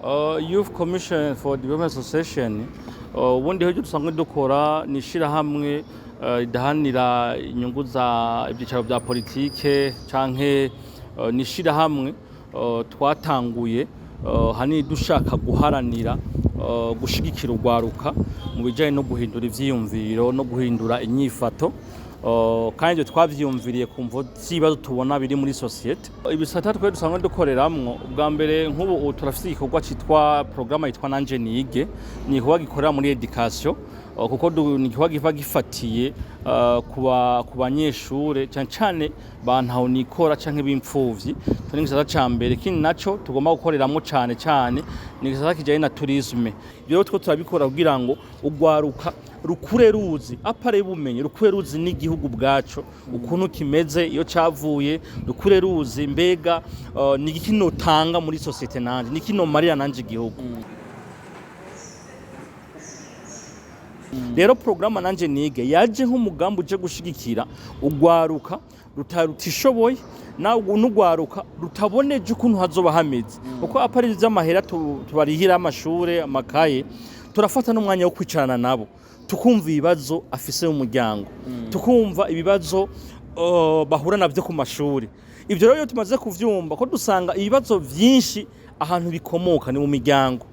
Youth Commission for Development Association ubundi hejuru dusanzwe dukora ni ishirahamwe ridahanira inyungu za ibyicaro bya politike canke ni ishirahamwe twatanguye hani dushaka guharanira gushigikira urwaruka mu bijanye no guhindura ivyiyumviro no guhindura inyifato kandi ibyo twavyiyumviriye kumvo zibazo tubona biri muri societe. Ibisata twe dusanzwe dukoreramwo ubwa mbere nk'ubu turafite igikorwa citwa programme yitwa nanje nige, ni igikorwa gikorera muri education kuko ni igikorwa giva gifatiye ku banyeshure cyane cyane bantaho nikora canke b'imfuvyi. Tuni gisata ca mbere kindi naco tugomba gukoreramwo cyane cyane ni gisata kijanye na tourisme. Ibyo two turabikora kugira ngo urwaruka rukure ruzi apare bumenye rukure ruzi n'igihugu bwaco ukuntu kimeze iyo cavuye rukure ruzi mbega ni gikino tanga muri societe nanje ni kino marira nanje igihugu. Rero programme nanje nige yaje nk'umugambo uje gushigikira urwaruka rutarutishoboye nawe n'urwaruka rutaboneje ukuntu hazoba hameze kuko apare vy'amahera tubarihira amashure amakaye turafata n'umwanya wo kwicarana nabo tukumva ibibazo afise mu muryango tukumva ibibazo bahura navyo ku mashuri. Ivyo rero tumaze kuvyumva ko dusanga ibibazo vyinshi ahantu bikomoka ni mu miryango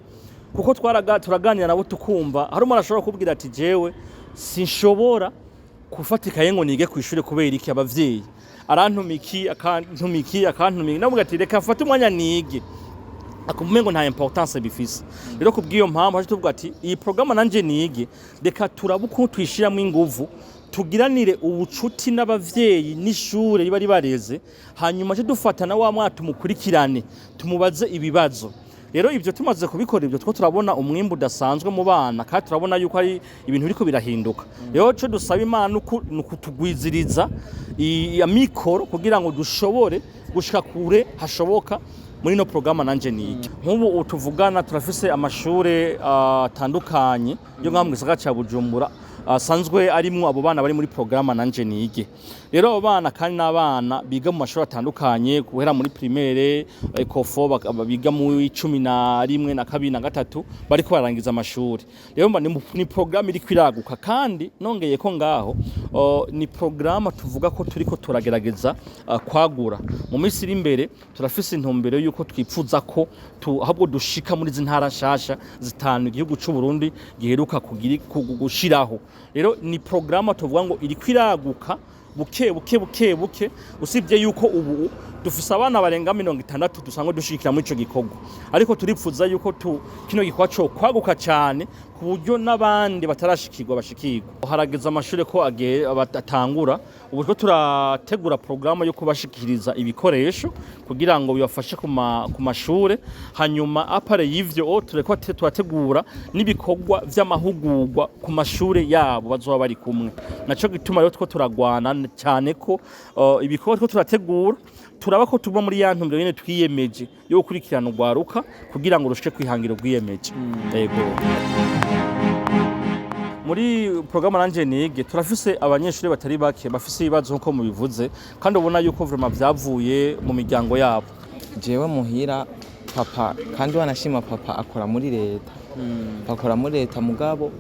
kuko turaganira nabo tukumva hari umuntu ashobora kubwira ati jewe sinshobora kufatikaye ngo nige kw'ishure kubera iki abavyeyi akantumiki navuga ati reka mfate umwanya nige akumengo nta importance bifise. Rero kubwiyo mpamvu haje tuvuga ati iyi programme nanje nige reka turabuko twishiramo inguvu tugiranire ubucuti n'abavyeyi n'ishure bari bareze hanyuma cyo dufatana wa mwatu mukurikirane tumubaze ibibazo. Rero ivyo tumaze kubikora ivyo two turabona umwimbu udasanzwe mu bana kandi turabona yuko ari ibintu biriko birahinduka. Rero cyo dusaba Imana kutugwiziriza amikoro kugira ngo dushobore gushika kure hashoboka muri no programme nanje nige. Nk'ubu utuvugana turafise amashure atandukanye yo ngamwe gisagara ca Bujumbura sanzwe arimwo abo bana bari muri programme nanje nige. Rero abo bana kandi n'abana biga mu mashuri atandukanye guhera muri primaire ekofo biga mu 11 na 2 na 3 bariko barangiza amashuri. Rero ni programme iri kwiraguka kandi nongeye ko ngaho ni programme tuvuga ko turiko turagerageza kwagura mu minsi iri imbere. Turafise intumbero yuko twipfuza ko ahubwo dushika muri zintara nshasha zitanu igihugu c'u Burundi giheruka gushiraho. Rero ni programme tuvuga ngo iri kwiraguka buke usibye yuko ubu dufise abana barenga 60 dusanga dushikira muri ico gikorwa, ariko turipfuza yuko kino gikorwa cyo kwaguka cyane ku buryo n'abandi batarashikirwa bashikirwa. Harageza amashure ko atangura ubu two turategura programme yo kubashikiriza ibikoresho kugira ngo bibafashe ku mashure hanyuma apare y'ivyo tureko turategura n'ibikorwa vy'amahugurwa ku mashure yabo bazoba bari kumwe. Naco gituma rero two turagwana cyane ko ibikorwa two turategura turaba ko tuba muri ya ntumbero nyene twiyemeje yo gukurikirana urwaruka kugira ngo rushike kwihangira ubwiyemeje. Yego muri programme nanje nige turafise abanyeshuri batari bake bafise ibibazo nko mubivuze kandi ubona yuko vraiment vyavuye mu miryango yabo. Jewe muhira papa kandi wanashima papa akora muri leta akora muri leta mugabo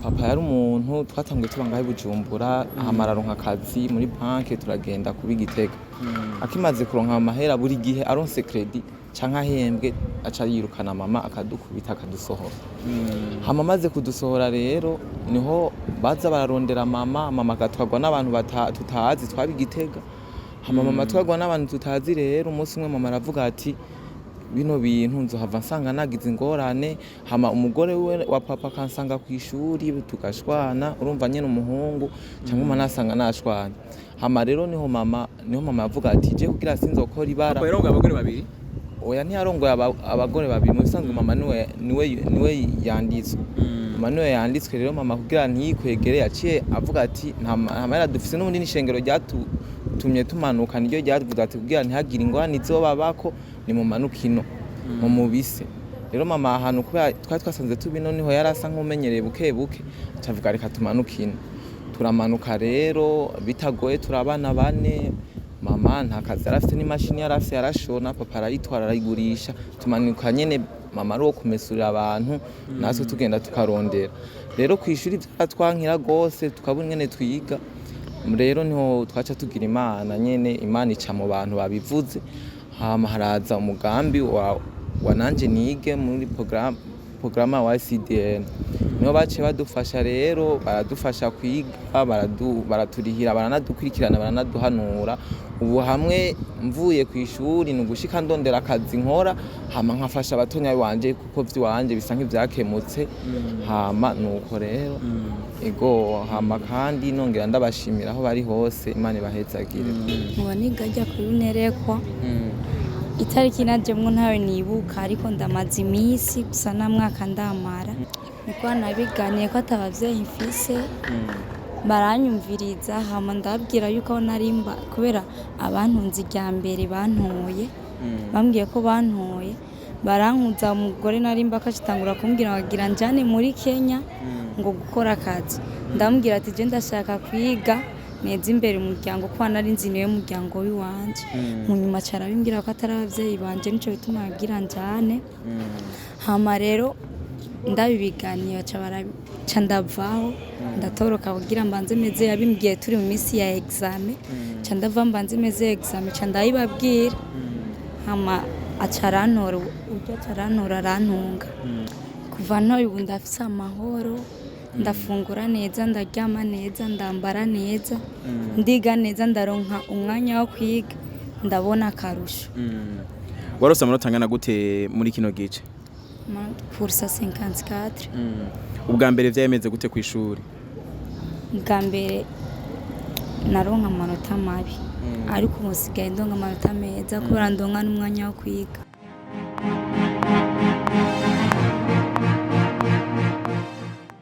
papa yari umuntu twatanguye tubangaye Bujumbura amararonka akazi muri banke turagenda kubigitega akimaze kuronka amahera buri gihe aronse credit canka hembwe aca yirukana mama akadukubita akadusohora. Hama maze kudusohora rero niho baza bararondera mama gatwagwa n'abantu tutazi twabigitega. Hama mama twagwa n'abantu tutazi rero umunsi umwe mama aravuga ati bino bintu nzohava nsanga nagize ingorane. Hama umugore we wa papa kansanga ku ishuri tugashwana urumva nyene umuhungu cyangwa umwana asanga nashwana. Hama rero niho mama yavuga ati je kugira sinzokora ibara. Yarongoye abagore babiri? Oya ntiyarongoye abagore babiri mu bisanzwe mama niwe yanditswe. Mama niwe yanditswe rero mama kugira ntiyikwegere yaciye avuga ati nta mahera dufise n'ubundi n'ishengero tumye tumanuka niryo ryavuga ati kugira ntihagire ingorane izobabako ni mu manukino mu mubise. Rero mama ahantu kuba twari twasanze tubino niho yarasa nk'umenyereye buke cavuga reka tumanukino. Turamanuka rero bitagoye turabana bane mama nta kazi arafite n'imashini yarafite yarashona papa arayitwara arayigurisha tumanuka nyene mama ari uwo kumesurira abantu natwe tugenda tukarondera rero kwishuri byatwankira gose tukabura ingene twiga rero niho twaca tugira imana nyene imana ica mu bantu babivuze hama haraza umugambi wa nanje nige muri programa wa CDN niho bace badufasha rero baradufasha kwiga baraturihira baranadukurikirana baranaduhanura ubu hamwe mvuye ku ishuri nugushika ndondera akazi nkora hama nkafasha abatonya wanje kuko vyiwanje bisa nk'ivyakemutse hama nuko rero ego hama kandi nongera ndabashimira aho bari hose imana ibahezagire ubu nigajya kubinerekwa itariki najemwo ntawe nibuka ariko ndamaze iminsi gusa na mwaka ndamara niko nabiganiye ko atabavyeyi mfise baranyumviriza hama ndabwira yuko aho narimba kubera abantunze irya mbere bantoye bambwiye ko bantoye barankuza umugore narimba akacitangura kumbwira wagira njane muri Kenya ngo gukora akazi ndamubwira ati je ndashaka kwiga neza imbere umuryango ko nari nzi niwe muryango w'iwanje mu nyuma carabimbwira ko atari abavyeyi banje nico bituma babwira njane hama rero ndabibiganiye ca ndavaho ndatoroka kugira mbanze meze yabimbwiye turi mu minsi ya examen ca ndava mbanze meze examen ca ndabibabwira hama acarantora uryo acarantora arantunga kuva ntoye ubu ndafise amahoro ndafungura neza ndaryama neza ndambara neza ndiga neza ndaronka umwanya wo kwiga ndabona akarusho warose amanota angana gute muri kino gice Pursa 54 ubwa mbere vyayemeze gute ku ishuri ubwa mbere naronka amanota mabi ariko ubu sigaye ndonka amanota meza kubera ndonka n'umwanya wo kwiga